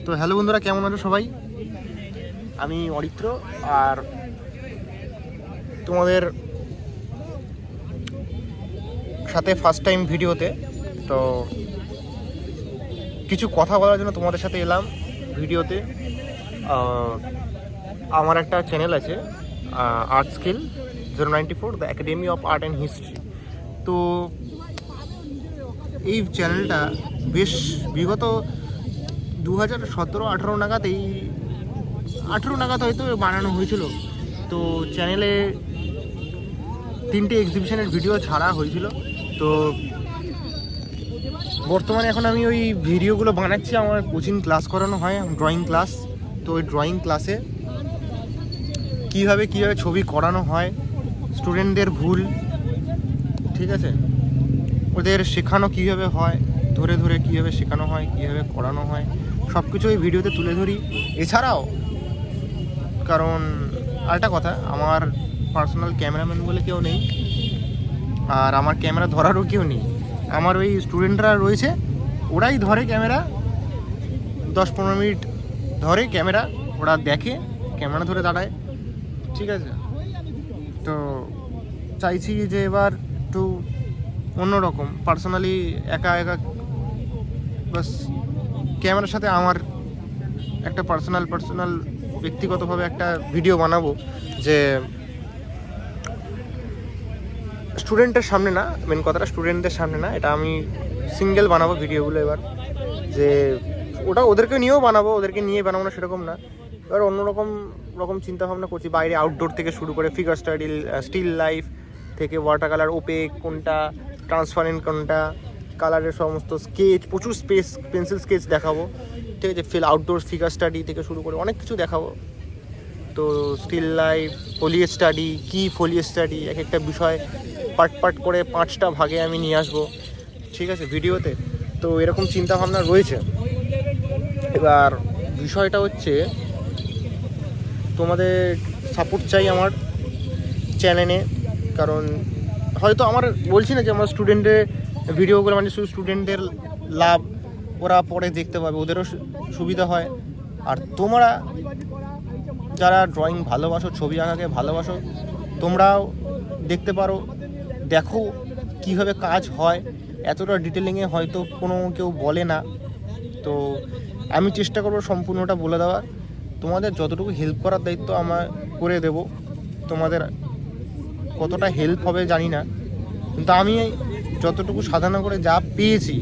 তো হ্যালো বন্ধুরা, কেমন আছো সবাই? আমি অরিত্র, আর তোমাদের সাথে ফার্স্ট টাইম ভিডিওতে। তো কিছু কথা বলার জন্য তোমাদের সাথে এলাম ভিডিওতে। আমার একটা চ্যানেল আছে, art skill 094 the academy of art and history. তো এই চ্যানেলটা বেশ বিগত 2017-18 নাগাদ, এই 18 নাগাদ হয়তো বানানো হয়েছিল। তো চ্যানেলে 3টে এক্সিবিশনের ভিডিও ছাড়া হয়েছিল। তো বর্তমানে এখন আমি ওই ভিডিওগুলো বানাচ্ছি। আমার কোচিং ক্লাস করানো হয়, ড্রয়িং ক্লাস। তো ওই ড্রয়িং ক্লাসে কীভাবে ছবি করানো হয়, স্টুডেন্টদের ভুল, ঠিক আছে, ওদের শেখানো কীভাবে হয়, ধরে ধরে কীভাবে শেখানো হয়, কীভাবে করানো হয়, সব কিছু এই ভিডিওতে তুলে ধরি। এছাড়াও কারণ আরেকটা কথা, আমার পার্সোনাল ক্যামেরাম্যান বলে কেউ নেই, আর আমার ক্যামেরা ধরারও কেউ নেই। আমার ওই স্টুডেন্টরা রয়েছে, ওরাই ধরে ক্যামেরা, 10-15 মিনিট ধরে ক্যামেরা, ওরা দেখে, ক্যামেরা ধরে দাঁড়ায়, ঠিক আছে। তো চাইছি যে এবার একটু অন্যরকম, পার্সোনালি একা বাস ক্যামেরার সাথে আমার একটা পার্সোনাল ব্যক্তিগতভাবে একটা ভিডিও বানাবো, যে স্টুডেন্টের সামনে না, মেন কথাটা স্টুডেন্টদের সামনে না, এটা আমি সিঙ্গেল বানাবো ভিডিওগুলো এবার। যে ওটা ওদেরকে নিয়েও বানাবো, ওদেরকে নিয়ে বানাবো না সেরকম না, এবার অন্যরকম চিন্তাভাবনা করছি। বাইরে আউটডোর থেকে শুরু করে ফিগার স্টাডি, স্টিল লাইফ থেকে ওয়াটার কালার, ওপেক কোনটা, ট্রান্সপারেন্ট কোনটা, কালারের সমস্ত স্কেচ, প্রচুর পেন্সিল স্কেচ দেখাবো, ঠিক আছে। আউটডোর ফিগার স্টাডি থেকে শুরু করে অনেক কিছু দেখাবো। তো স্টিল লাইফ, ফোলিয়ে স্টাডি, কি ফোলিয়ে স্টাডি, এক একটা বিষয় পার্ট করে 5টা ভাগে আমি নিয়ে আসবো, ঠিক আছে, ভিডিওতে। তো এরকম চিন্তাভাবনা রয়েছে। এবার বিষয়টা হচ্ছে, তোমাদের সাপোর্ট চাই আমার চ্যানেলে। কারণ হয়তো আমার বলছি না যে আমার স্টুডেন্টের ভিডিওগুলো মানে শুধু স্টুডেন্টদের লাভ, ওরা পরে দেখতে পাবে, ওদেরও সুবিধা হয়। আর তোমরা যারা ড্রয়িং ভালোবাসো, ছবি আঁকাকে ভালোবাসো, তোমরাও দেখতে পারো, দেখো কীভাবে কাজ হয়। এতটা ডিটেলিংয়ে হয়তো কেউ বলে না। তো আমি চেষ্টা করবো সম্পূর্ণটা বলে দেওয়ার। তোমাদের যতটুকু হেল্প করার দায়িত্ব আমার করে দেব। তোমাদের কতটা হেল্প হবে জানি না, কিন্তু আমি যতটুকু সাধনা করে যা পেয়েছি